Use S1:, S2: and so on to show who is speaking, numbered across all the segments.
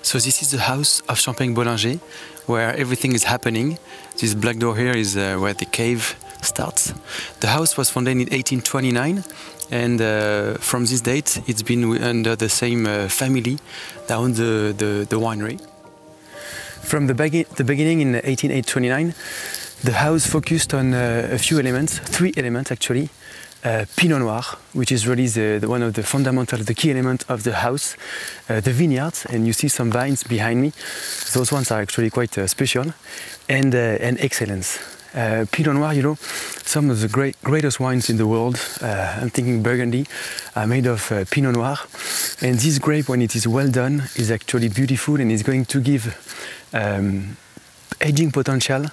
S1: So this is the house of Champagne-Bollinger, where everything is happening. This black door here is where the cave starts. The house was founded in 1829, and from this date it's been under the same family that owns the winery. From the beginning in 1829, the house focused on a few elements, 3 elements actually. Pinot Noir, which is really one of the fundamental, the key element of the house. The vineyards, and you see some vines behind me. Those ones are actually quite special. And excellence. Pinot Noir, you know, some of the greatest wines in the world, I'm thinking Burgundy, are made of Pinot Noir. And this grape, when it is well done, is actually beautiful and is going to give aging potential,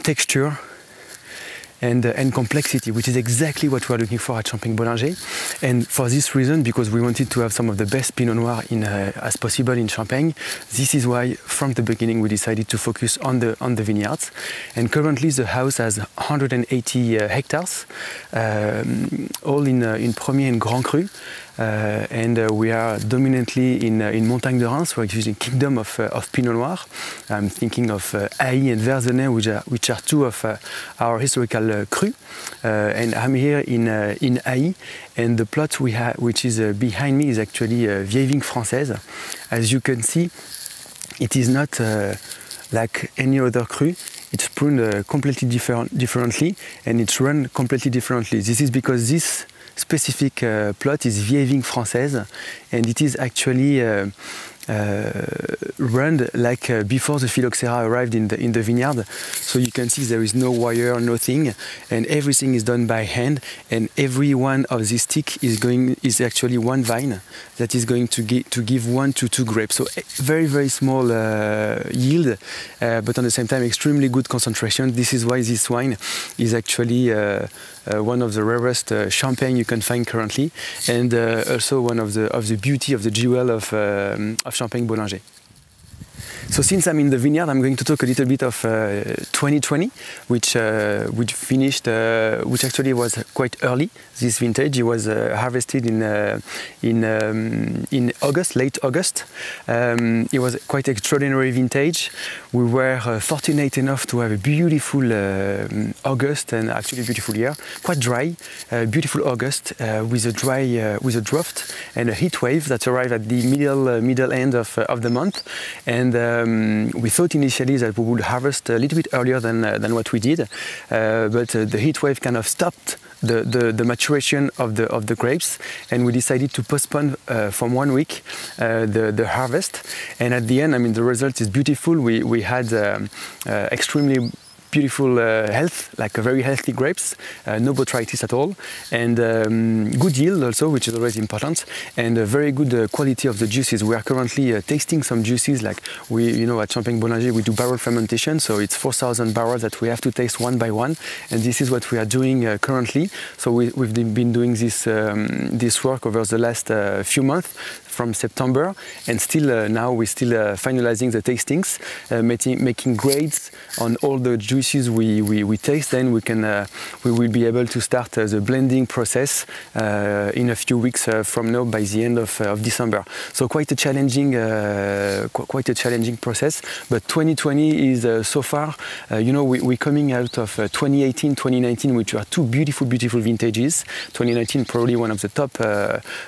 S1: texture, and complexity, which is exactly what we are looking for at Champagne-Bollinger. And for this reason, because we wanted to have some of the best Pinot Noir as possible in Champagne, this is why from the beginning we decided to focus on the vineyards. And currently the house has 180 hectares, all in Premier and Grand Cru. We are dominantly in Montagne de Reims, we're using Kingdom of Pinot Noir. I'm thinking of Hailly and Verzenay, which are 2 of our historical cru. And I'm here in Hailly, and the plot we have, which is behind me, is actually Vieille Vigne Française. As you can see, it is not like any other cru. It's pruned completely differently, and it's run completely differently. This is because this specific plot is Vieille Vigne Française, and it is actually run like before the phylloxera arrived in the vineyard. So you can see there is no wire, nothing, and everything is done by hand. And every one of these sticks is actually one vine that is going to give 1 to 2 grapes. So very, very small yield, but on the same time extremely good concentration. This is why this wine is actually one of the rarest champagne you can find currently, and also one of the beauty of the jewel of Champagne-Bollinger. So since I'm in the vineyard, I'm going to talk a little bit of 2020, which finished, which actually was quite early. This vintage, it was harvested in August, late August. It was quite extraordinary vintage. We were fortunate enough to have a beautiful August, and actually a beautiful year, quite dry, beautiful August with a drought and a heat wave that arrived at the middle end of the month. And we thought initially that we would harvest a little bit earlier than what we did, but the heat wave kind of stopped the maturation of the grapes, and we decided to postpone from 1 week the harvest. And at the end, I mean, the result is beautiful. We had extremely beautiful health, like very healthy grapes, no botrytis at all, and good yield also, which is always important, and a very good quality of the juices. We are currently tasting some juices, like at Champagne-Bollinger we do barrel fermentation, so it's 4,000 barrels that we have to taste one by one, and this is what we are doing currently. So we've been doing this work over the last few months, from September, and still now we're still finalizing the tastings, making grades on all the juices we taste. Then we will be able to start the blending process in a few weeks from now, by the end of December. So quite a challenging process. But 2020 is so far, we're coming out of 2018, 2019, which are 2 beautiful vintages. 2019 probably one of the top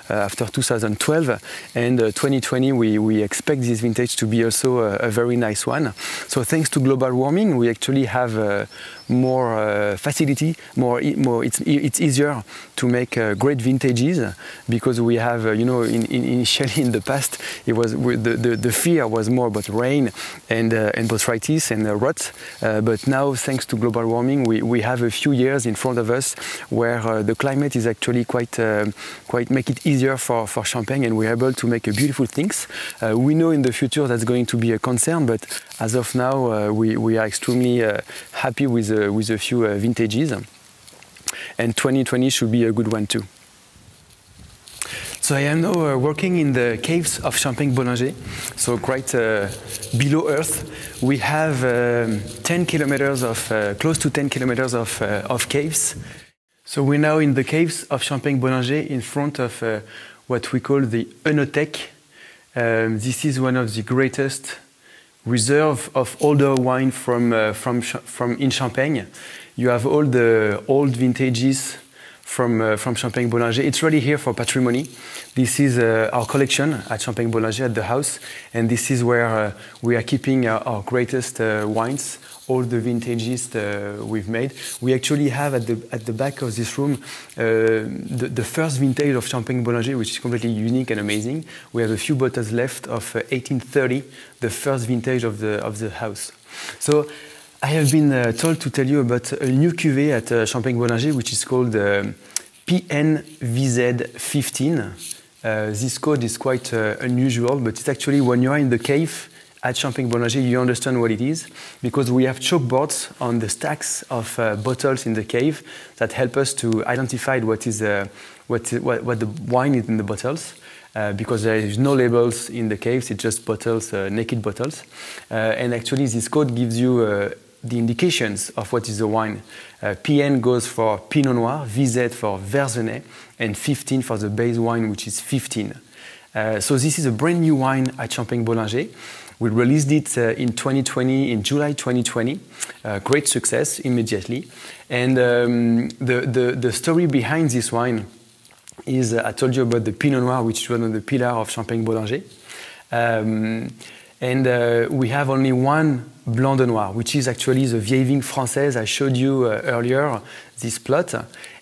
S1: after 2012. And 2020, we expect this vintage to be also a very nice one. So thanks to global warming, we actually have more facility, it's easier to make great vintages, because we have, initially in the past, it was the fear was more about rain and botrytis and rot. But now, thanks to global warming, we have a few years in front of us where the climate is actually quite make it easier for Champagne, and we're able to make beautiful things. We know in the future that's going to be a concern, but as of now, we are extremely happy with a few vintages, and 2020 should be a good one too. So I am now working in the caves of Champagne-Bollinger, so quite below earth. We have 10 kilometers of, close to 10 kilometers of caves. So we're now in the caves of Champagne-Bollinger, in front of what we call the Œnothèque. This is one of the greatest reserve of older wine from in Champagne. You have all the old vintages from Champagne Bollinger. It's really here for patrimony. This is our collection at Champagne Bollinger at the house, and this is where we are keeping our greatest wines, all the vintages we've made. We actually have at the back of this room the first vintage of Champagne Bollinger, which is completely unique and amazing. We have a few bottles left of 1830, the first vintage of the house. So I have been told to tell you about a new cuvée at Champagne Bollinger, which is called PNVZ15. This code is quite unusual, but it's actually when you are in the cave at Champagne Bollinger, you understand what it is, because we have chalkboards on the stacks of bottles in the cave that help us to identify what the wine is in the bottles. Because there is no labels in the caves, it's just bottles, naked bottles. And actually this code gives you the indications of what is the wine. PN goes for Pinot Noir, VZ for Verzenay, and 15 for the base wine, which is 15. So this is a brand new wine at Champagne Bollinger. We released it in 2020, in July 2020. Great success immediately. And the story behind this wine is, I told you about the Pinot Noir, which is one of the pillars of Champagne Bollinger. We have only one Blanc de Noir, which is actually the Vieille Vigne Française I showed you earlier, this plot.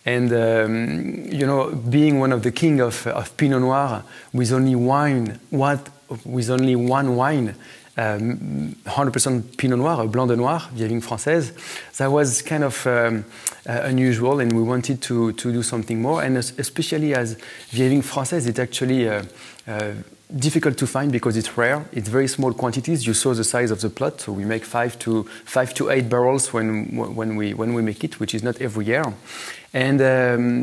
S1: And, you know, being one of the king of Pinot Noir, with only one wine, 100% Pinot Noir, a Blanc de Noir, Vieille Vigne Française, that was kind of unusual, and we wanted to do something more. And especially as Vieille Vigne Française, it's actually difficult to find because it's rare. It's very small quantities. You saw the size of the plot, so we make 5 to 8 barrels when we make it, which is not every year. And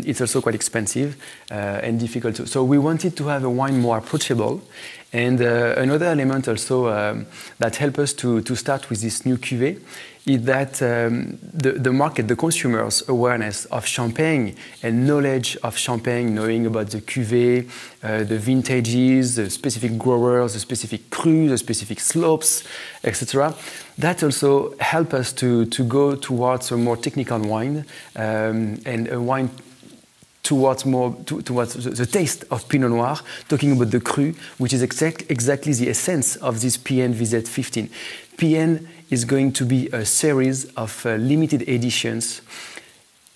S1: it's also quite expensive and difficult. So we wanted to have a wine more approachable. And another element also that helped us to start with this new cuvée is that the market, the consumers' awareness of Champagne and knowledge of Champagne, knowing about the cuvée, the vintages, the specific growers, the specific crus, the specific slopes, etc. That also helped us to go towards a more technical wine and a wine towards the taste of Pinot Noir, talking about the cru, which is exactly the essence of this PNVZ15. PN is going to be a series of limited editions.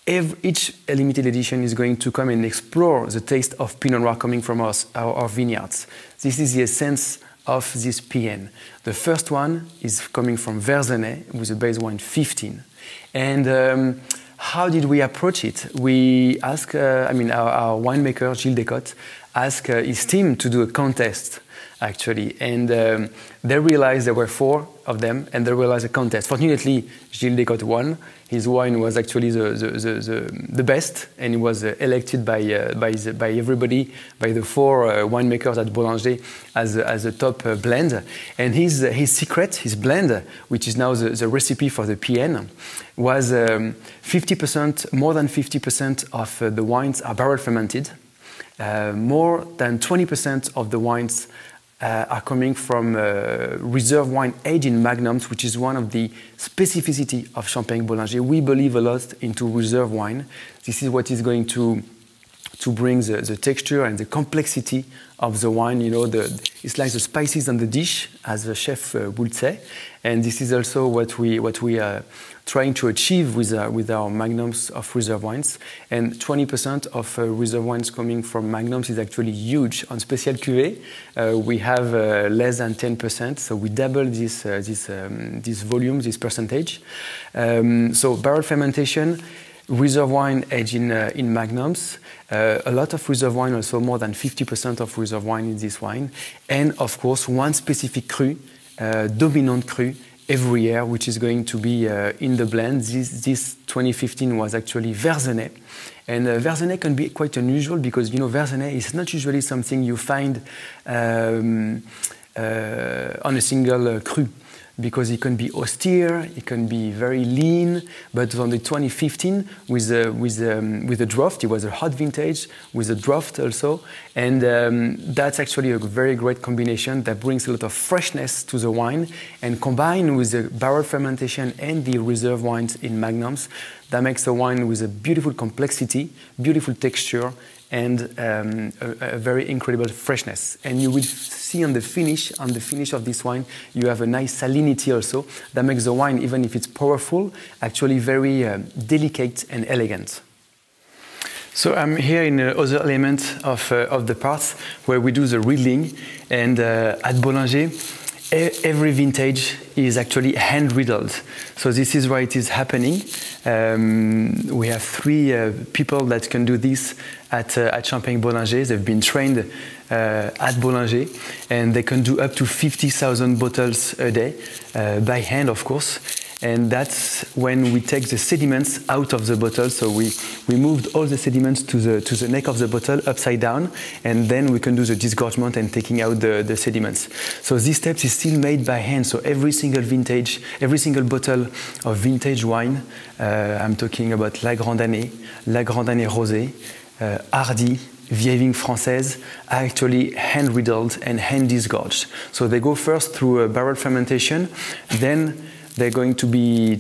S1: Each limited edition is going to come and explore the taste of Pinot Noir coming from our vineyards. This is the essence of this PN. The first one is coming from Verzenay with a base wine 15. And how did we approach it? We asked, our winemaker, Gilles Descotes, asked his team to do a contest, actually. And they realized there were 4 of them, and they realized a contest. Fortunately, Gilles Descotes won. His wine was actually the best, and he was elected by everybody, by the 4 winemakers at Bollinger as a top blend. And his secret, his blend, which is now the recipe for the PN, was 50%, more than 50% of the wines are barrel fermented. More than 20% of the wines are coming from reserve wine aged in magnums, which is one of the specificity of Champagne Bollinger. We believe a lot into reserve wine. This is what is going to bring the texture and the complexity of the wine. You know, it's like the spices on the dish, as the chef would say. And this is also what we are trying to achieve with our magnums of reserve wines. And 20% of reserve wines coming from magnums is actually huge. On Special Cuvée, we have less than 10%, so we double this volume, this percentage. So barrel fermentation, reserve wine aged in magnums, a lot of reserve wine, also more than 50% of reserve wine in this wine, and of course one specific cru, dominant cru, every year, which is going to be in the blend. This 2015 was actually Verzenay. And Verzenay can be quite unusual because, you know, Verzenay is not usually something you find on a single cru. because it can be austere, it can be very lean. But on the 2015, with the draft, it was a hot vintage with a draft also, and that's actually a very great combination that brings a lot of freshness to the wine, and combined with the barrel fermentation and the reserve wines in magnums, that makes a wine with a beautiful complexity, beautiful texture, and a very incredible freshness. And you will see on the finish of this wine, you have a nice salinity also that makes the wine, even if it's powerful, actually very delicate and elegant. So I'm here in another element of the parts where we do the riddling, and at Bollinger, every vintage is actually hand riddled. So this is why it is happening. We have 3 people that can do this at Champagne Bollinger. They've been trained at Bollinger, and they can do up to 50,000 bottles a day, by hand, of course. And that's when we take the sediments out of the bottle. So we moved all the sediments to the neck of the bottle upside down, and then we can do the disgorgement and taking out the sediments. So this step is still made by hand. So every single vintage, every single bottle of vintage wine, I'm talking about La Grande Année Rosé, Hardy, Vieille Vigne Française, are actually hand riddled and hand disgorged. So they go first through a barrel fermentation, then they're going to be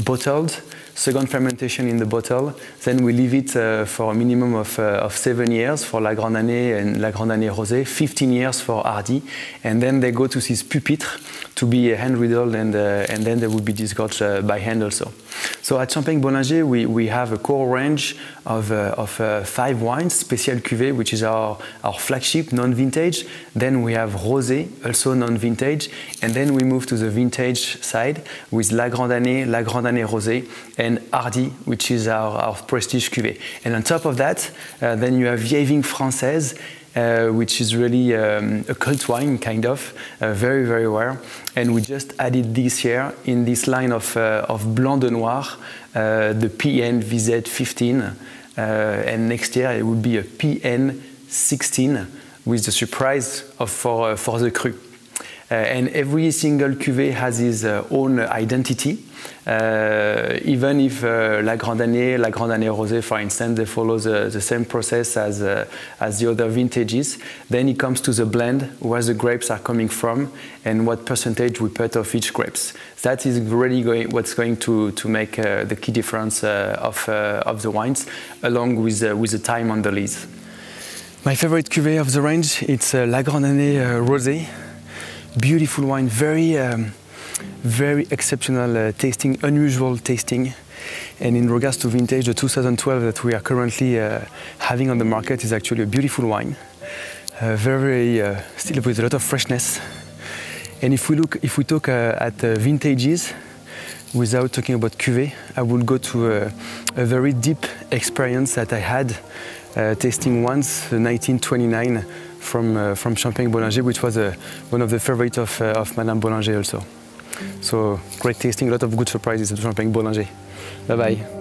S1: bottled, second fermentation in the bottle, then we leave it for a minimum of 7 years for La Grande Année and La Grande Année Rosé, 15 years for Hardy, and then they go to this pupitre to be hand riddled, and then they will be disgorged by hand also. So at Champagne Bollinger, we have a core range of 5 wines, Spécial Cuvée, which is our flagship, non-vintage. Then we have Rosé, also non-vintage. And then we move to the vintage side with La Grande Année Rosé, and Hardy, which is our prestige cuvée. And on top of that, then you have Vieille Vigne Française, which is really a cult wine, kind of, very, very rare. And we just added this year in this line of Blanc de Noir, the PN VZ15, and next year it will be a PN16 with the surprise for the cru. And every single cuvée has its own identity. Even if La Grande Année Rosé, for instance, they follow the same process as the other vintages, then it comes to the blend, where the grapes are coming from, and what percentage we put of each grapes. That is really what's going to make the key difference of the wines, along with the time on the lees. My favorite cuvée of the range, it's La Grande Année Rosé. Beautiful wine, very exceptional tasting, unusual tasting. And in regards to vintage, the 2012 that we are currently having on the market is actually a beautiful wine, still with a lot of freshness. And if we talk at vintages, without talking about cuvée, I will go to a very deep experience that I had tasting once, 1929. From Champagne Bollinger, which was one of the favorites of Madame Bollinger also. So great tasting, a lot of good surprises at Champagne Bollinger. Bye bye.